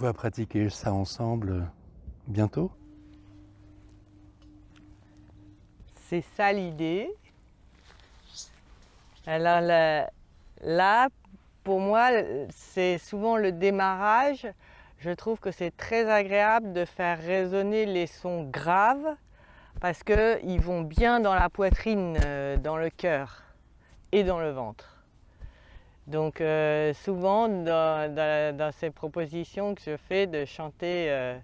va pratiquer ça ensemble bientôt? C'est ça l'idée. Alors là, pour moi, c'est souvent le démarrage. Je trouve que c'est très agréable de faire résonner les sons graves parce qu'ils vont bien dans la poitrine, dans le cœur et dans le ventre. Donc souvent dans ces propositions que je fais de chanter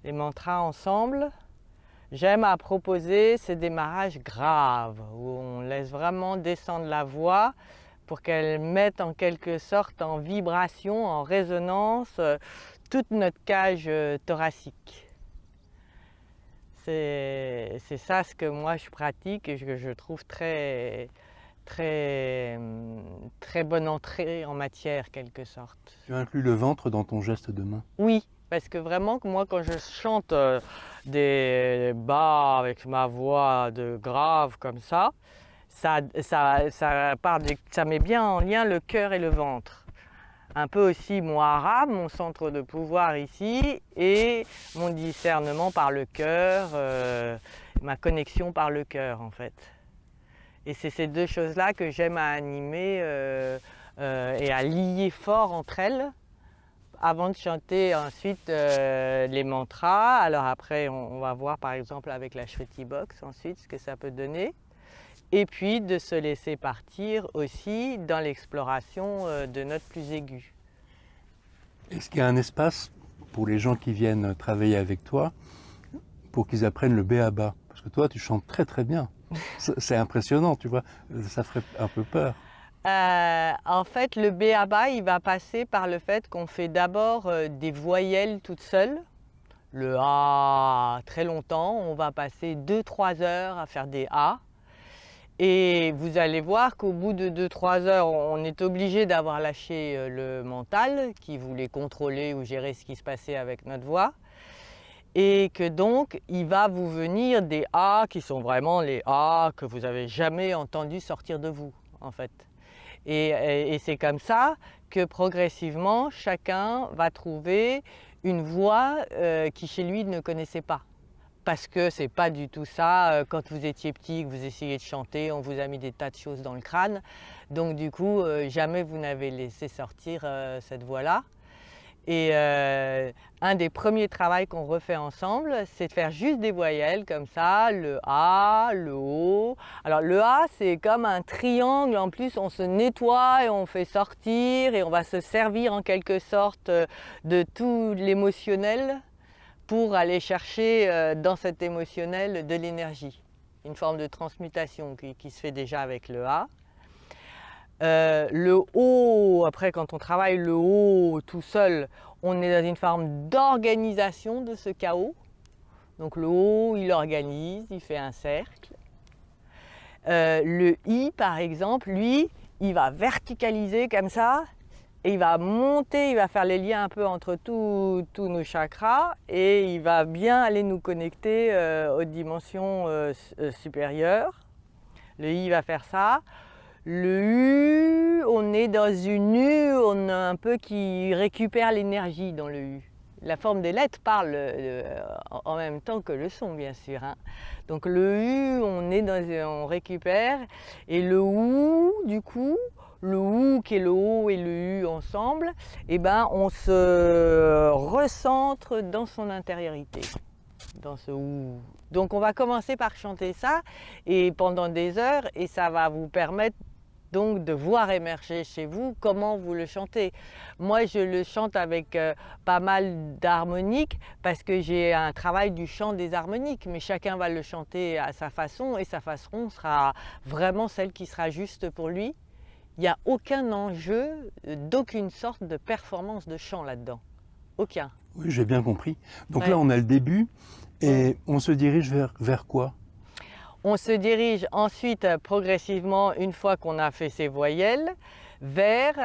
les mantras ensemble, j'aime à proposer ces démarrages graves où on laisse vraiment descendre la voix pour qu'elle mette en quelque sorte en vibration, en résonance toute notre cage thoracique. C'est ça ce que moi je pratique et que je trouve très bonne entrée en matière quelque sorte. Tu inclus le ventre dans ton geste de main? Oui, parce que vraiment que moi quand je chante des bas avec ma voix de grave comme ça met bien en lien le cœur et le ventre. Un peu aussi mon hara, mon centre de pouvoir ici, et mon discernement par le cœur, ma connexion par le cœur en fait. Et c'est ces deux choses-là que j'aime à animer et à lier fort entre elles avant de chanter ensuite les mantras. Alors après on va voir par exemple avec la Shruti Box ensuite ce que ça peut donner. Et puis de se laisser partir aussi dans l'exploration de notes plus aiguës. Est-ce qu'il y a un espace pour les gens qui viennent travailler avec toi pour qu'ils apprennent le b.a.-ba? Parce que toi, tu chantes très très bien. C'est impressionnant, tu vois. Ça ferait un peu peur. En fait, le b.a.-ba, il va passer par le fait qu'on fait d'abord des voyelles toutes seules. Le A très longtemps, on va passer 2-3 heures à faire des A. Et vous allez voir qu'au bout de 2-3 heures, on est obligé d'avoir lâché le mental qui voulait contrôler ou gérer ce qui se passait avec notre voix. Et que donc, il va vous venir des A qui sont vraiment les A que vous n'avez jamais entendu sortir de vous, en fait. Et c'est comme ça que progressivement, chacun va trouver une voix qui chez lui ne connaissait pas. Parce que c'est pas du tout ça, quand vous étiez petit, que vous essayez de chanter, on vous a mis des tas de choses dans le crâne. Donc du coup, jamais vous n'avez laissé sortir cette voix-là. Et un des premiers travaux qu'on refait ensemble, c'est de faire juste des voyelles comme ça, le A, le O. Alors le A, c'est comme un triangle, en plus on se nettoie et on fait sortir et on va se servir en quelque sorte de tout l'émotionnel pour aller chercher dans cet émotionnel de l'énergie. Une forme de transmutation qui se fait déjà avec le A. Le O, après quand on travaille le O tout seul, on est dans une forme d'organisation de ce chaos. Donc le O, il organise, il fait un cercle. Le I, par exemple, lui, il va verticaliser comme ça, et il va monter, il va faire les liens un peu entre tous nos chakras, et il va bien aller nous connecter aux dimensions supérieures. Le I va faire ça. Le U, on est dans une U, on a un peu qui récupère l'énergie dans le U. La forme des lettres parle en même temps que le son, bien sûr. Hein. Donc le U, on récupère, et le OU, du coup, le OU qui est le O et le U ensemble, eh ben, on se recentre dans son intériorité, dans ce OU. Donc on va commencer par chanter ça, et pendant des heures, et ça va vous permettre donc de voir émerger chez vous comment vous le chantez. Moi je le chante avec pas mal d'harmoniques parce que j'ai un travail du chant des harmoniques, mais chacun va le chanter à sa façon et sa façon sera vraiment celle qui sera juste pour lui. Il n'y a aucun enjeu d'aucune sorte de performance de chant là-dedans. Aucun. Oui, j'ai bien compris. Donc Ouais. là on a le début et on se dirige vers quoi? On se dirige ensuite progressivement, une fois qu'on a fait ces voyelles, vers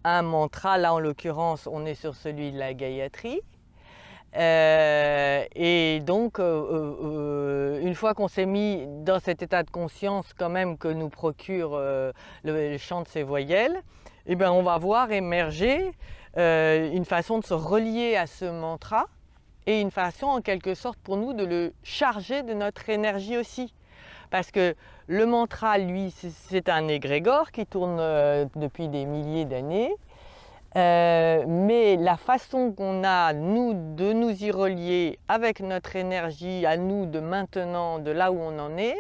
un mantra. Là en l'occurrence on est sur celui de la Gayatri. Et donc une fois qu'on s'est mis dans cet état de conscience quand même que nous procure le chant de ces voyelles, eh bien on va voir émerger une façon de se relier à ce mantra et une façon en quelque sorte pour nous de le charger de notre énergie aussi. Parce que le mantra, lui, c'est un égrégore qui tourne depuis des milliers d'années. Mais la façon qu'on a, nous, de nous y relier avec notre énergie, à nous, de maintenant, de là où on en est,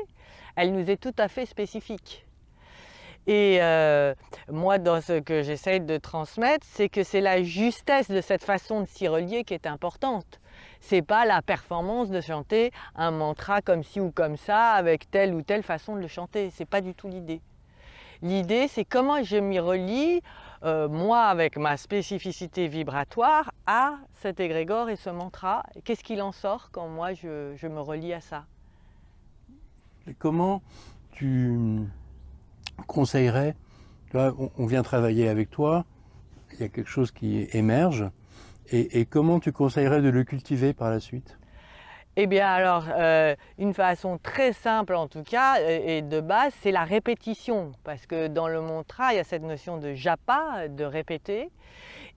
elle nous est tout à fait spécifique. Et moi, dans ce que j'essaye de transmettre, c'est que c'est la justesse de cette façon de s'y relier qui est importante. C'est pas la performance de chanter un mantra comme ci ou comme ça, avec telle ou telle façon de le chanter. C'est pas du tout l'idée. L'idée, c'est comment je m'y relie, moi, avec ma spécificité vibratoire, à cet égrégore et ce mantra. Qu'est-ce qu'il en sort quand moi, je me relie à ça? Et comment tu conseillerais, tu vois, on vient travailler avec toi, il y a quelque chose qui émerge, et comment tu conseillerais de le cultiver par la suite? Eh bien alors, une façon très simple en tout cas et de base, c'est la répétition. Parce que dans le mantra, il y a cette notion de japa, de répéter.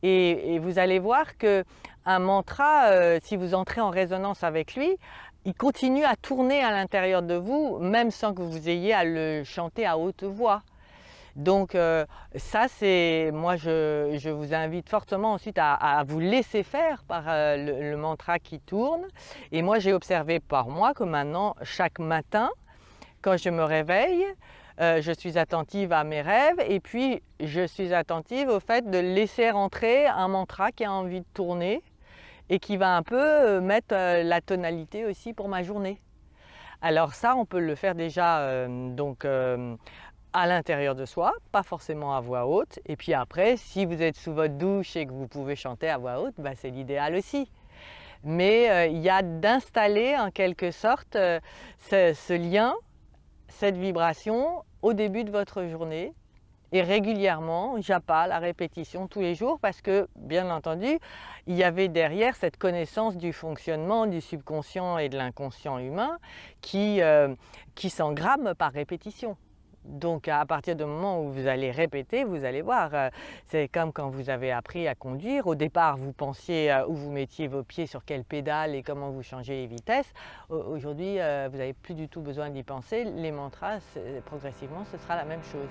Et vous allez voir qu'un mantra, si vous entrez en résonance avec lui, il continue à tourner à l'intérieur de vous, même sans que vous ayez à le chanter à haute voix. Donc ça, c'est moi, je vous invite fortement ensuite à vous laisser faire par le mantra qui tourne. Et moi, j'ai observé par moi que maintenant, chaque matin, quand je me réveille, je suis attentive à mes rêves et puis je suis attentive au fait de laisser rentrer un mantra qui a envie de tourner et qui va un peu mettre la tonalité aussi pour ma journée. Alors ça, on peut le faire déjà à l'intérieur de soi, pas forcément à voix haute. Et puis après, si vous êtes sous votre douche et que vous pouvez chanter à voix haute, bah, c'est l'idéal aussi. Mais il y a d'installer en quelque sorte ce lien, cette vibration au début de votre journée et régulièrement, japa, la répétition tous les jours parce que, bien entendu, il y avait derrière cette connaissance du fonctionnement du subconscient et de l'inconscient humain qui s'engramme par répétition. Donc à partir du moment où vous allez répéter, vous allez voir, c'est comme quand vous avez appris à conduire. Au départ, vous pensiez où vous mettiez vos pieds, sur quelle pédale et comment vous changez les vitesses. Aujourd'hui, vous n'avez plus du tout besoin d'y penser. Les mantras, progressivement, ce sera la même chose.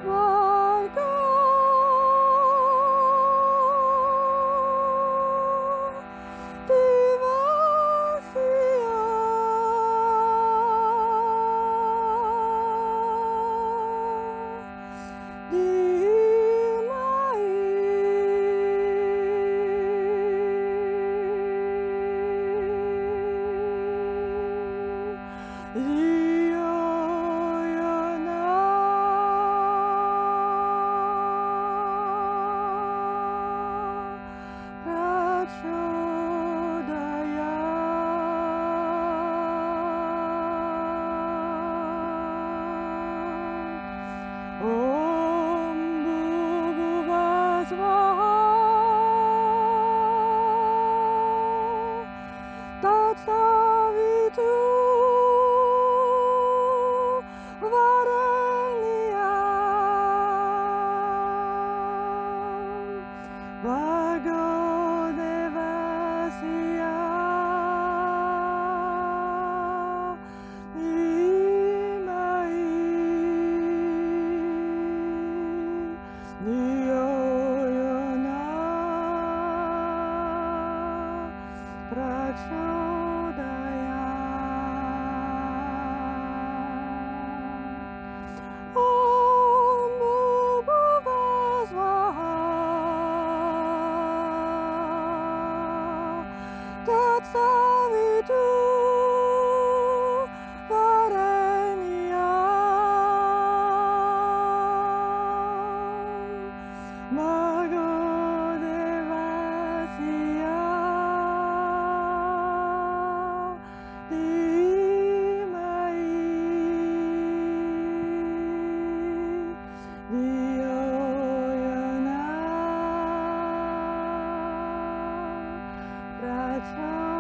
Whoa. Tatsavitu Varenyam Bhargo Devasya Dhimai Dhiyo Yona Prachodayat Om Bhuvasvaha Tatsavitu Varenyam Bhargo Devasya Dhimai Dhiyo Yona Prachodayat